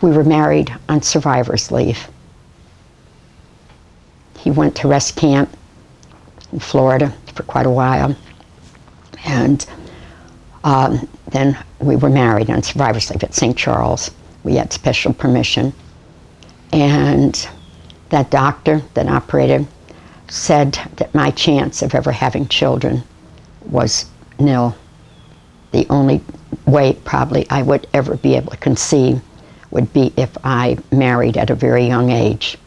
We were married on survivor's leave. He went to rest camp in Florida for quite a while, and then we were married on survivor's leave at St. Charles. We had special permission, and that doctor that operated said that my chance of ever having children was nil. The only way probably I would ever be able to conceive would be if I married at a very young age.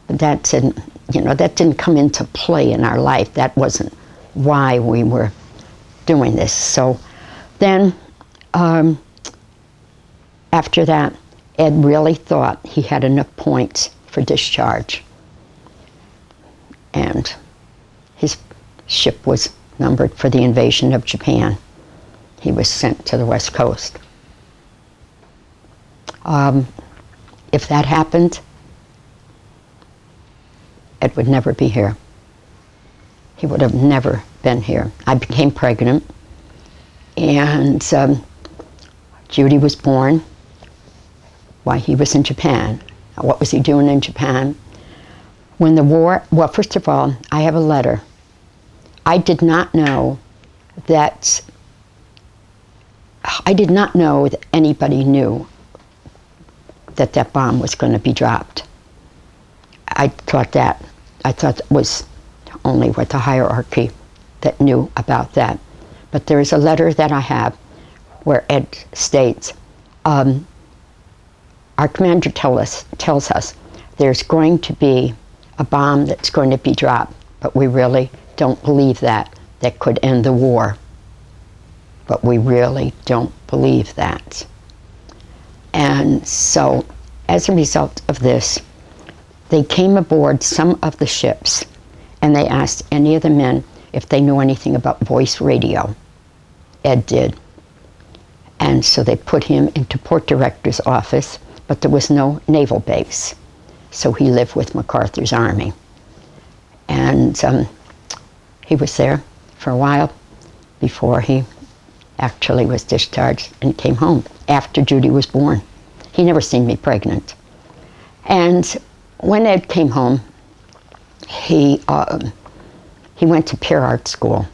But that didn't come into play in our life. That wasn't why we were doing this. So then, after that, Ed really thought he had enough points for discharge. And his ship was numbered for the invasion of Japan. He was sent to the West Coast. If that happened, Ed would never be here. He would have never been here. I became pregnant, and Judy was born while he was in Japan. Now, what was he doing in Japan? When the war, well, first of all, I have a letter. I did not know that anybody knew that that bomb was going to be dropped. I thought it was only with the hierarchy that knew about that. But there is a letter that I have where Ed states, our commander tells us there's going to be a bomb that's going to be dropped, but we really don't believe that could end the war. But we really don't believe that. And so, as a result of this, they came aboard some of the ships, and they asked any of the men if they knew anything about voice radio. Ed did. And so they put him into port director's office, but there was no naval base. So he lived with MacArthur's army. And he was there for a while before he actually was discharged and came home after Judy was born. He never seen me pregnant. And when Ed came home, he went to Peer Art School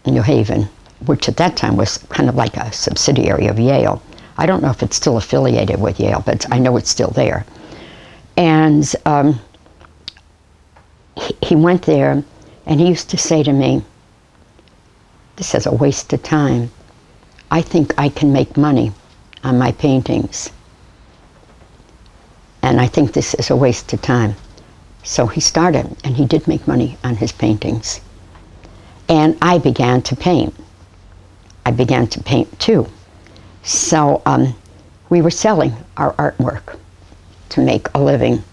in New Haven, which at that time was kind of like a subsidiary of Yale. I don't know if it's still affiliated with Yale, but I know it's still there. And he went there, and he used to say to me, "This is a waste of time. I think I can make money on my paintings. And I think this is a waste of time." So he started, and he did make money on his paintings. And I began to paint. I began to paint too. So we were selling our artwork to make a living.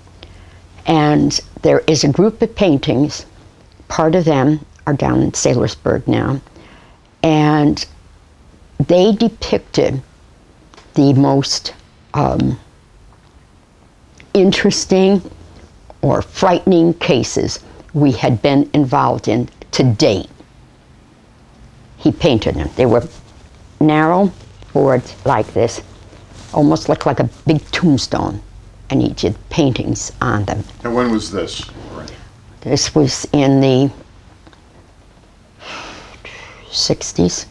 And there is a group of paintings, part of them are down in Saylorsburg now, and they depicted the most interesting or frightening cases we had been involved in to date. He painted them. They were narrow boards like this, almost looked like a big tombstone, and he did paintings on them. And when was this? This was in the 60s.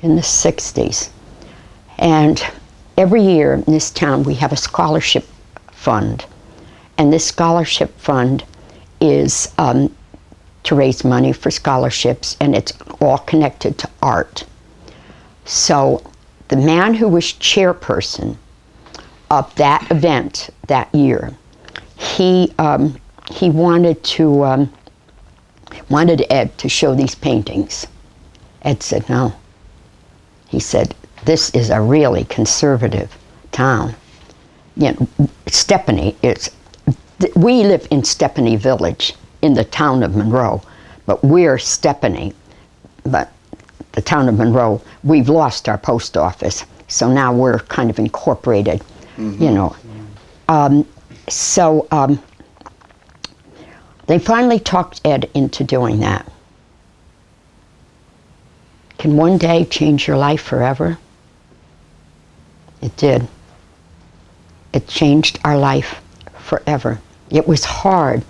In the 60s. And every year in this town we have a scholarship fund. And this scholarship fund is to raise money for scholarships, and it's all connected to art. So the man who was chairperson of that event that year, he wanted Ed to show these paintings. Ed said no. He said, "This is a really conservative town." You know, Stepney is, we live in Stepney Village in the town of Monroe, but we're Stepney. But the town of Monroe, we've lost our post office, so now we're kind of incorporated, you know. They finally talked Ed into doing that. Can one day change your life forever? It did. It changed our life forever. It was hard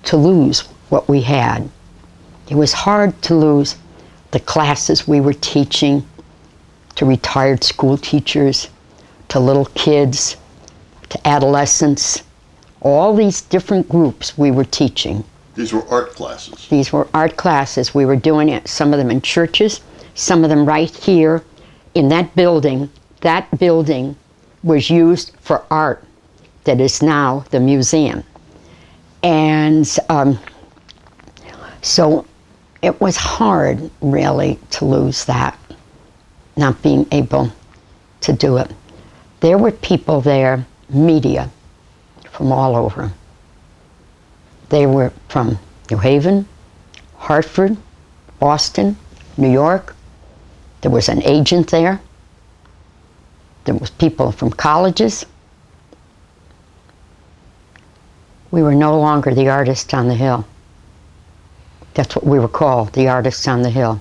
to lose what we had. It was hard to lose the classes we were teaching to retired school teachers, to little kids, to adolescents, all these different groups we were teaching. These were art classes? These were art classes. We were doing it, some of them in churches, some of them right here in that building. That building was used for art that is now the museum. And so it was hard, really, to lose that, not being able to do it. There were people there, media, from all over. They were from New Haven, Hartford, Boston, New York. There was an agent there. There was people from colleges. We were no longer the artists on the hill. That's what we were called, the artists on the hill.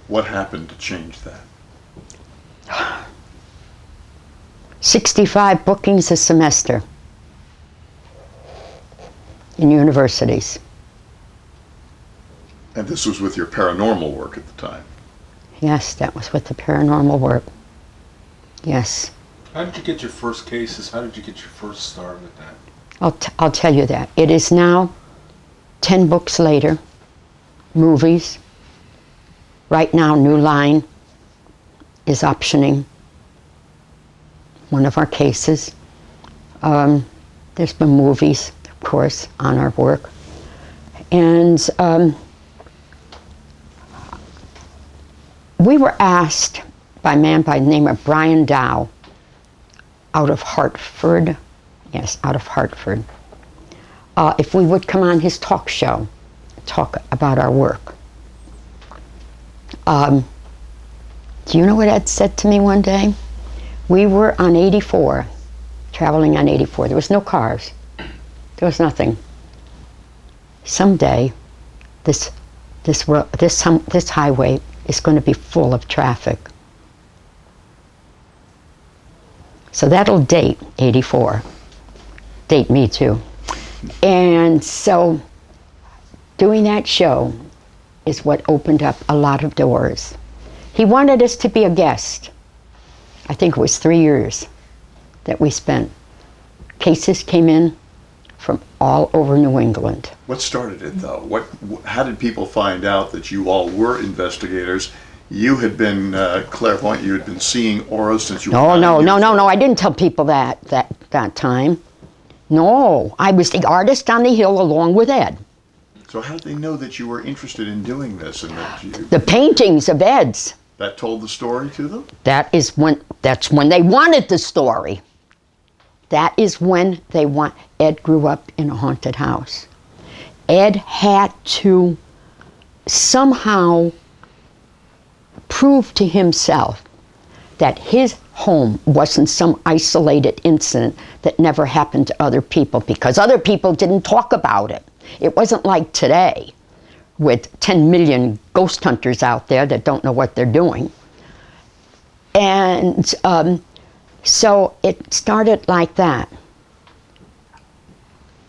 What happened to change that? 65 bookings a semester in universities. And this was with your paranormal work at the time? Yes, that was with the paranormal work. Yes. How did you get your first cases? How did you get your first start with that? I'll tell you that. It is now 10 books later, movies. Right now, New Line is optioning one of our cases. There's been movies, of course, on our work. And we were asked by a man by the name of Brian Dow out of Hartford, yes, out of Hartford, if we would come on his talk show, talk about our work. Do you know what Ed said to me one day? We were on 84, traveling on 84. There was no cars. There was nothing. Someday, this highway is going to be full of traffic. So that'll date 84. Date me too. And so doing that show is what opened up a lot of doors. He wanted us to be a guest. I think it was 3 years that we spent. Cases came in from all over New England. What started it, though? How did people find out that you all were investigators? You had been clairvoyant. You had been seeing auras since you were No. I didn't tell people that time. No, I was the artist on the hill along with Ed. So how did they know that you were interested in doing this and that you... The paintings of Ed's. That told the story to them? That's when they wanted the story. That is when they want. Ed grew up in a haunted house. Ed had to somehow prove to himself that his home wasn't some isolated incident that never happened to other people, because other people didn't talk about it. It wasn't like today with 10 million ghost hunters out there that don't know what they're doing. And so it started like that.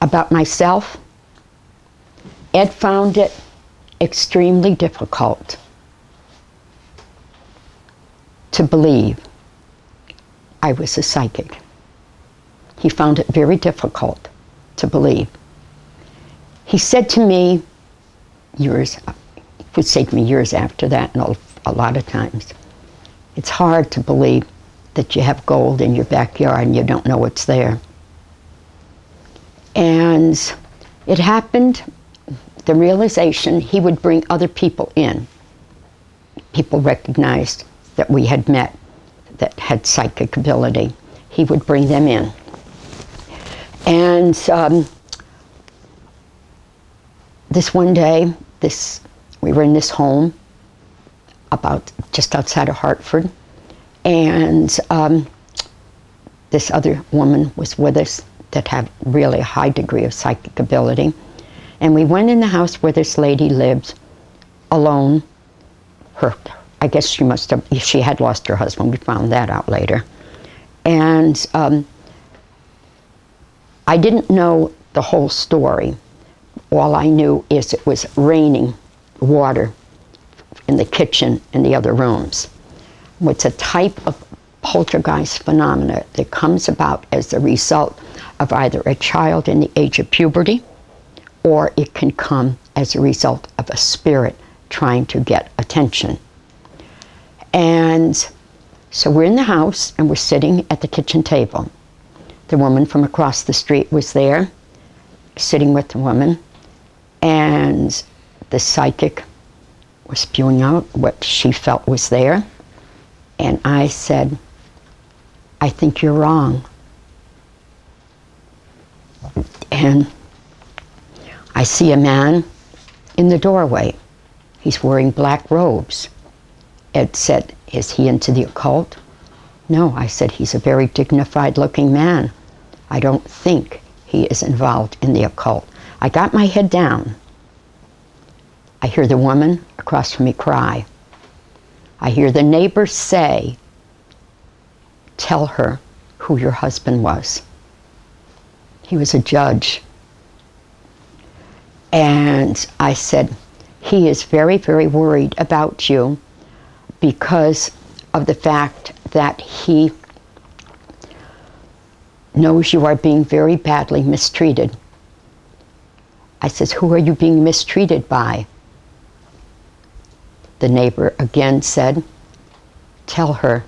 About myself, Ed found it extremely difficult to believe I was a psychic. He found it very difficult to believe. He said to me he would say to me years after that, and a lot of times, it's hard to believe that you have gold in your backyard and you don't know what's there. And it happened, the realization, he would bring other people in. People recognized that we had met that had psychic ability. He would bring them in. And this one day, we were in this home about just outside of Hartford, and this other woman was with us that had really a high degree of psychic ability. And we went in the house where this lady lived alone. I guess she had lost her husband. We found that out later. And I didn't know the whole story. All I knew is it was raining water in the kitchen and the other rooms. It's a type of poltergeist phenomena that comes about as a result of either a child in the age of puberty, or it can come as a result of a spirit trying to get attention. And so we're in the house and we're sitting at the kitchen table. The woman from across the street was there, sitting with the woman, and the psychic was spewing out what she felt was there. And I said, I think you're wrong. And I see a man in the doorway. He's wearing black robes. Ed said, is he into the occult? No, I said, he's a very dignified looking man. I don't think he is involved in the occult. I got my head down. I hear the woman across from me cry. I hear the neighbors say, tell her who your husband was. He was a judge. And I said, he is very, very worried about you because of the fact that he knows you are being very badly mistreated. I says, who are you being mistreated by? The neighbor again said, tell her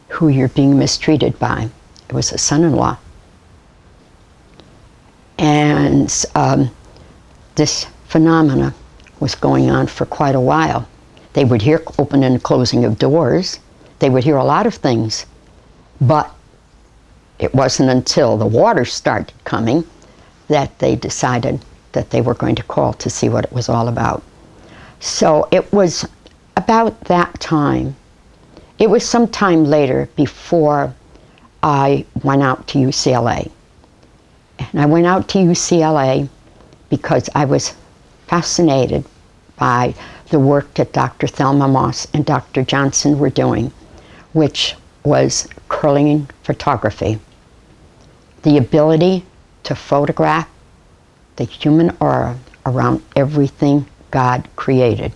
who you're being mistreated by. It was a son-in-law. And this phenomena was going on for quite a while. They would hear opening and closing of doors. They would hear a lot of things. But it wasn't until the water started coming that they decided that they were going to call to see what it was all about. So it was about that time. It was some time later before I went out to UCLA. And I went out to UCLA because I was fascinated by the work that Dr. Thelma Moss and Dr. Johnson were doing, which was curling photography. The ability to photograph the human aura around everything God created.